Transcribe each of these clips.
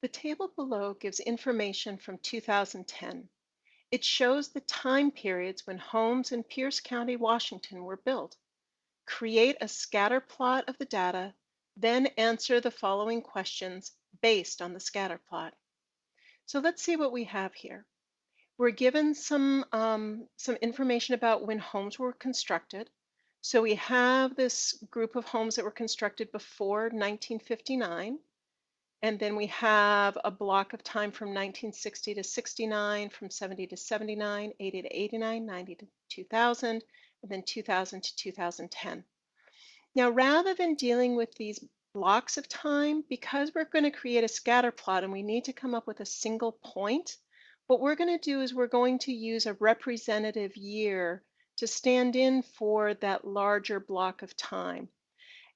The table below gives information from 2010. It shows the time periods when homes in Pierce County, Washington were built. Create a scatter plot of the data, then answer the following questions based on the scatter plot. So let's see what we have here. We're given some information about when homes were constructed. So we have this group of homes that were constructed before 1959. And then we have a block of time from 1960 to 69, from 70 to 79, 80 to 89, 90 to 2000, and then 2000 to 2010. Now, rather than dealing with these blocks of time, because we're going to create a scatter plot and we need to come up with a single point, what we're going to do is we're going to use a representative year to stand in for that larger block of time.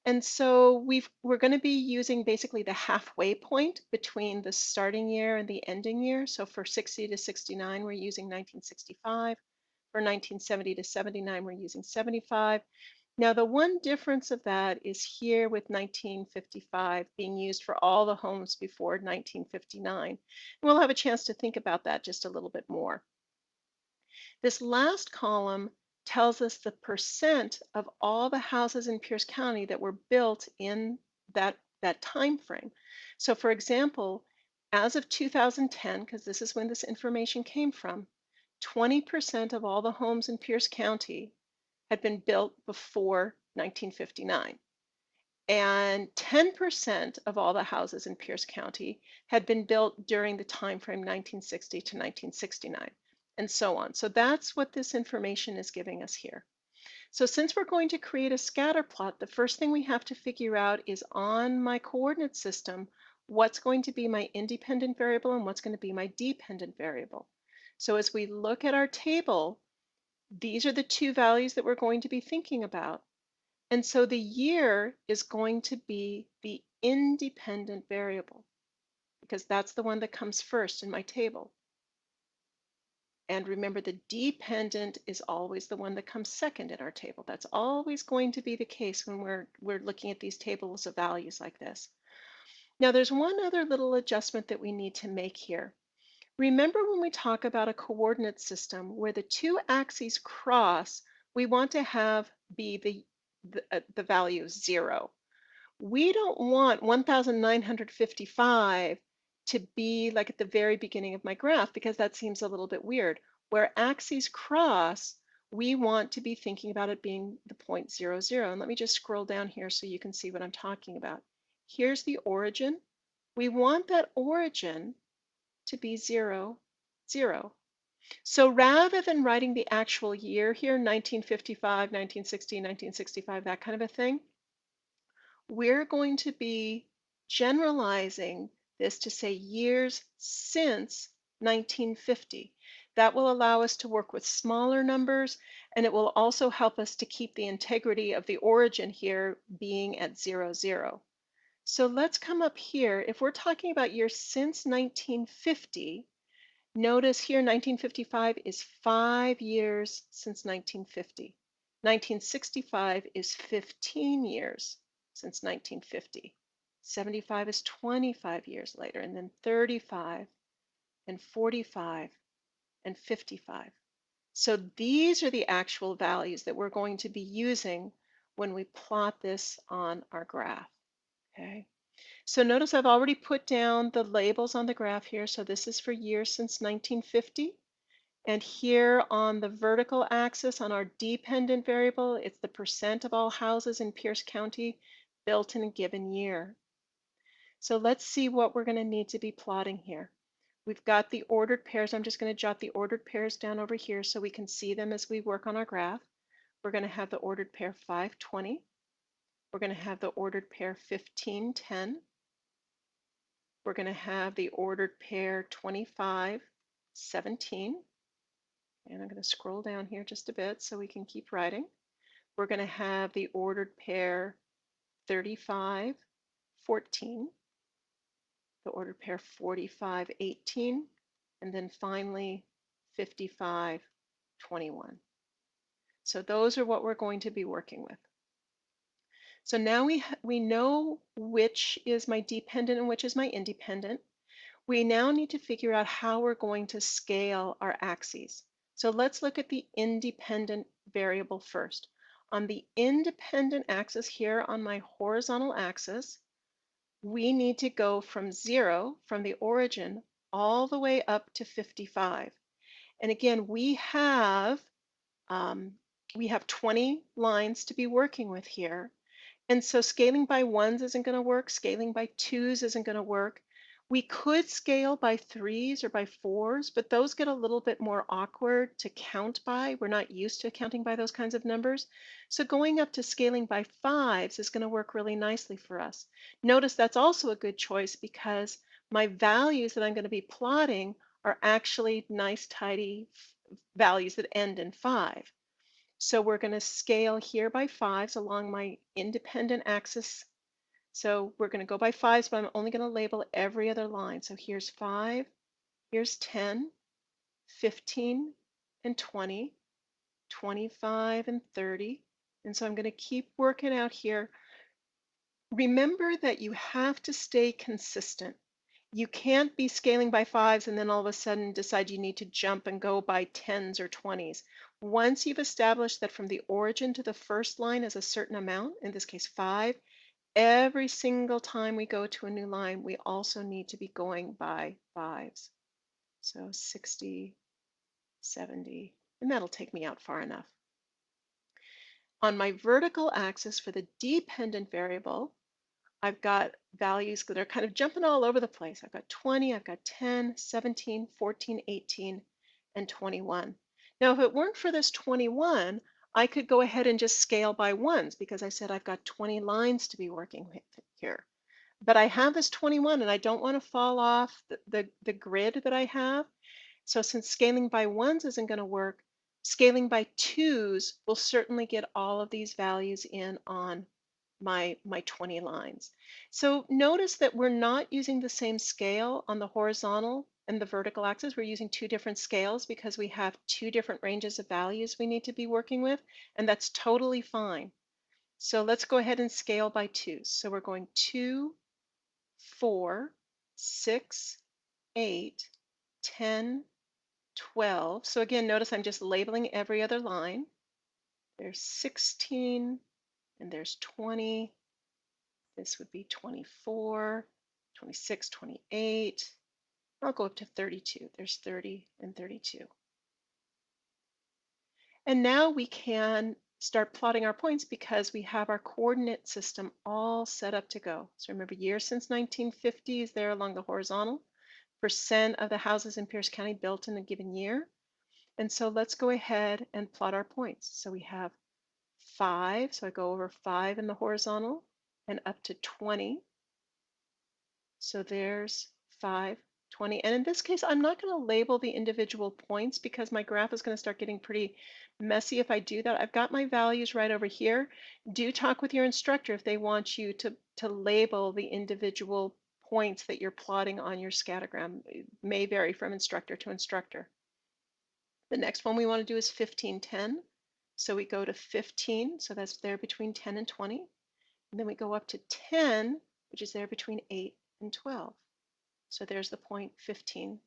And so we're going to be using basically the halfway point between the starting year and the ending year. So for 60 to 69, we're using 1965. For 1970 to 79, we're using 75. Now, the one difference of that is here with 1955 being used for all the homes before 1959. And we'll have a chance to think about that just a little bit more. This last column tells us the percent of all the houses in Pierce County that were built in that time frame. So for example, as of 2010, because this is when this information came from, 20% of all the homes in Pierce County had been built before 1959. And 10% of all the houses in Pierce County had been built during the time frame 1960 to 1969, and so on. So that's what this information is giving us here. So since we're going to create a scatter plot, the first thing we have to figure out is on my coordinate system, what's going to be my independent variable and what's going to be my dependent variable. So as we look at our table, these are the two values that we're going to be thinking about. And so the year is going to be the independent variable because that's the one that comes first in my table. And remember, the dependent is always the one that comes second in our table. That's always going to be the case when we're looking at these tables of values like this. Now, there's one other little adjustment that we need to make here. Remember when we talk about a coordinate system where the two axes cross, we want to have be the value 0. We don't want 1955 to be like at the very beginning of my graph because that seems a little bit weird. Where axes cross, we want to be thinking about it being the point 0, 0. And let me just scroll down here so you can see what I'm talking about. Here's the origin. We want that origin to be 0, 0. So rather than writing the actual year here, 1955, 1960, 1965, that kind of a thing, we're going to be generalizing this to say years since 1950. That will allow us to work with smaller numbers, and it will also help us to keep the integrity of the origin here being at 0, 0. So let's come up here. If we're talking about years since 1950, notice here 1955 is 5 years since 1950. 1965 is 15 years since 1950. 75 is 25 years later, and then 35 and 45 and 55. So these are the actual values that we're going to be using when we plot this on our graph. Okay. So notice I've already put down the labels on the graph here. So this is for years since 1950. And here on the vertical axis on our dependent variable, it's the percent of all houses in Pierce County built in a given year. So let's see what we're going to need to be plotting here. We've got the ordered pairs. I'm just going to jot the ordered pairs down over here so we can see them as we work on our graph. We're going to have the ordered pair 520. We're going to have the ordered pair 1510. We're going to have the ordered pair 2517. And I'm going to scroll down here just a bit so we can keep writing. We're going to have the ordered pair 3514, the ordered pair 4518, and then finally 5521. So those are what we're going to be working with. So now we know which is my dependent and which is my independent. We now need to figure out how we're going to scale our axes. So let's look at the independent variable first. On the independent axis here on my horizontal axis, we need to go from 0, from the origin, all the way up to 55. And again, um, we have 20 lines to be working with here. And so scaling by ones isn't going to work. Scaling by twos isn't going to work. We could scale by threes or by fours, but those get a little bit more awkward to count by. We're not used to counting by those kinds of numbers. So going up to scaling by fives is going to work really nicely for us. Notice that's also a good choice because my values that I'm going to be plotting are actually nice, tidy values that end in 5. So we're going to scale here by fives along my independent axis. So we're going to go by fives, but I'm only going to label every other line. So here's 5, here's 10, 15, and 20, 25, and 30. And so I'm going to keep working out here. Remember that you have to stay consistent. You can't be scaling by fives and then all of a sudden decide you need to jump and go by tens or 20s. Once you've established that from the origin to the first line is a certain amount, in this case 5, every single time we go to a new line, we also need to be going by fives. So 60, 70, and that'll take me out far enough. On my vertical axis for the dependent variable, I've got values that are kind of jumping all over the place. I've got 20, I've got 10, 17, 14, 18, and 21. Now, if it weren't for this 21, I could go ahead and just scale by ones because I said I've got 20 lines to be working with here. But I have this 21 and I don't want to fall off the grid that I have. So since scaling by ones isn't going to work, scaling by twos will certainly get all of these values in on my 20 lines. So notice that we're not using the same scale on the horizontal and the vertical axis. We're using two different scales because we have two different ranges of values we need to be working with, and that's totally fine. So let's go ahead and scale by twos. So we're going 2, 4, 6, 8, 10, 12. So again, notice I'm just labeling every other line. There's 16, and there's 20. This would be 24, 26, 28. I'll go up to 32. There's 30 and 32. And now we can start plotting our points because we have our coordinate system all set up to go. So remember, years since 1950 is there along the horizontal, percent of the houses in Pierce County built in a given year. And so let's go ahead and plot our points. So we have 5, so I go over 5 in the horizontal and up to 20. So there's 5, 20. And in this case, I'm not going to label the individual points because my graph is going to start getting pretty messy if I do that. I've got my values right over here. Do talk with your instructor if they want you to label the individual points that you're plotting on your scattergram. It may vary from instructor to instructor. The next one we want to do is 15, 10. So we go to 15, so that's there between 10 and 20. And then we go up to 10, which is there between 8 and 12. So there's the point 15,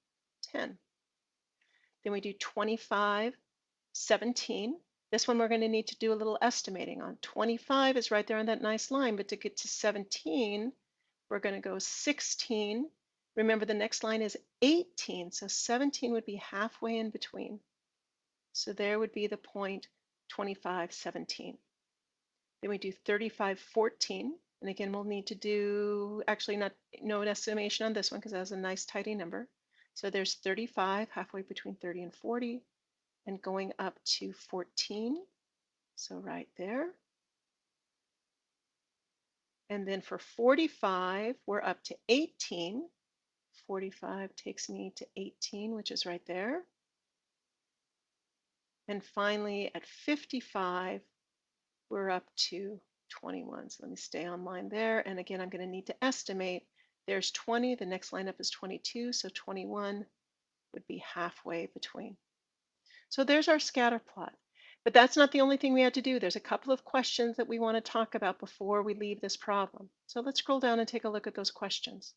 10. Then we do 25, 17. This one we're going to need to do a little estimating on. 25 is right there on that nice line, but to get to 17, we're going to go 16. Remember, the next line is 18, so 17 would be halfway in between. So there would be the point 25, 17. Then we do 35, 14. And again, we'll need to do, actually no estimation on this one because that has a nice tidy number. So there's 35, halfway between 30 and 40, and going up to 14. So right there. And then for 45, we're up to 18. 45 takes me to 18, which is right there. And finally, at 55, we're up to 21. So let me stay on line there. And again, I'm going to need to estimate. There's 20. The next line up is 22. So 21 would be halfway between. So there's our scatter plot. But that's not the only thing we had to do. There's a couple of questions that we want to talk about before we leave this problem. So let's scroll down and take a look at those questions.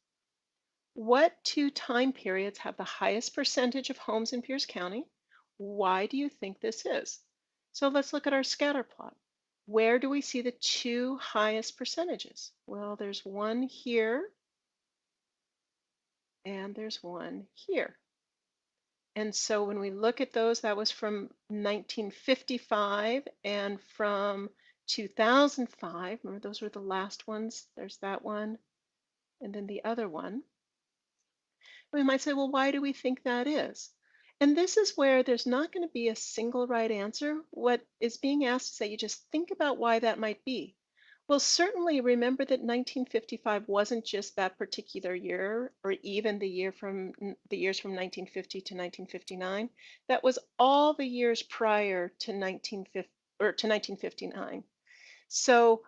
What two time periods have the highest percentage of homes in Pierce County? Why do you think this is? So let's look at our scatter plot. Where do we see the two highest percentages? Well, there's one here and there's one here. And so when we look at those, that was from 1955 and from 2005. Remember, those were the last ones. There's that one and then the other one. We might say, well, why do we think that is? And this is where there's not going to be a single right answer. What is being asked is that you just think about why that might be. Well, certainly remember that 1955 wasn't just that particular year or even the years from 1950 to 1959. That was all the years prior to 1950 or to 1959. So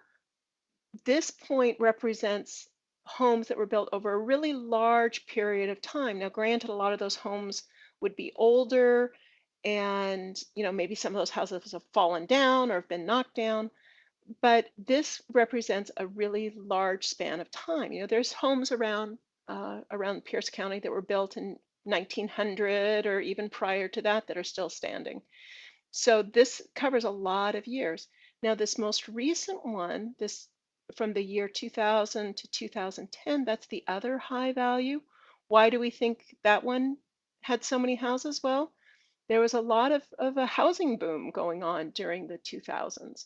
this point represents homes that were built over a really large period of time. Now, granted, a lot of those homes would be older and, maybe some of those houses have fallen down or have been knocked down, but this represents a really large span of time. There's homes around Pierce County that were built in 1900 or even prior to that that are still standing. So this covers a lot of years. Now, this most recent one, this from the year 2000 to 2010, that's the other high value. Why do we think that one had so many houses? Well, there was a lot of a housing boom going on during the 2000s.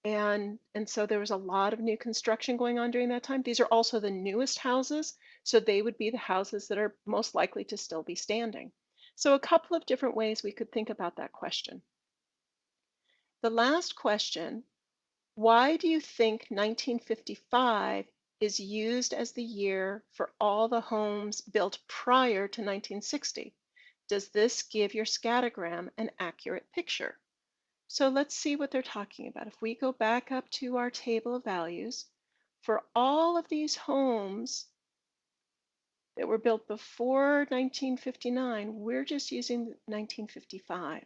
And so there was a lot of new construction going on during that time. These are also the newest houses, so they would be the houses that are most likely to still be standing. So a couple of different ways we could think about that question. The last question, why do you think 1955 is used as the year for all the homes built prior to 1960? Does this give your scattergram an accurate picture? So let's see what they're talking about. If we go back up to our table of values, for all of these homes that were built before 1959, we're just using 1955.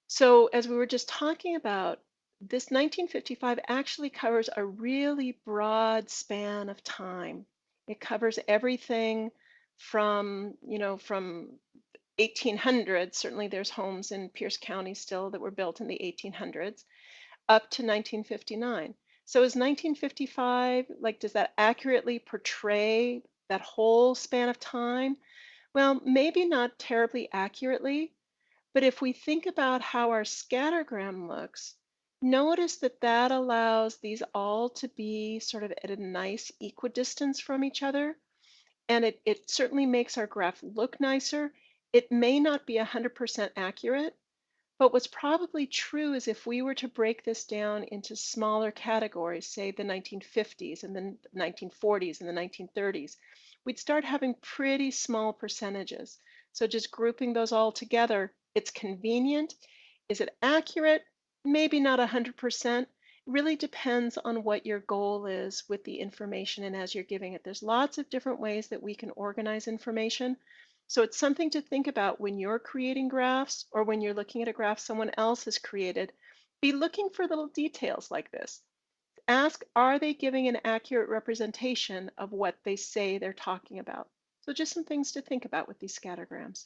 So, as we were just talking about, this 1955 actually covers a really broad span of time. It covers everything from 1800s. Certainly, there's homes in Pierce County still that were built in the 1800s, up to 1959. So, is 1955, like, does that accurately portray that whole span of time? Well, maybe not terribly accurately, but if we think about how our scattergram looks, notice that that allows these all to be sort of at a nice equidistance from each other. And it certainly makes our graph look nicer. It may not be 100% accurate, but what's probably true is if we were to break this down into smaller categories, say the 1950s and then the 1940s and the 1930s, we'd start having pretty small percentages. So just grouping those all together, it's convenient. Is it accurate? Maybe not 100%. It really depends on what your goal is with the information and as you're giving it. There's lots of different ways that we can organize information. So it's something to think about when you're creating graphs or when you're looking at a graph someone else has created. Be looking for little details like this. Ask, are they giving an accurate representation of what they say they're talking about? So just some things to think about with these scattergrams.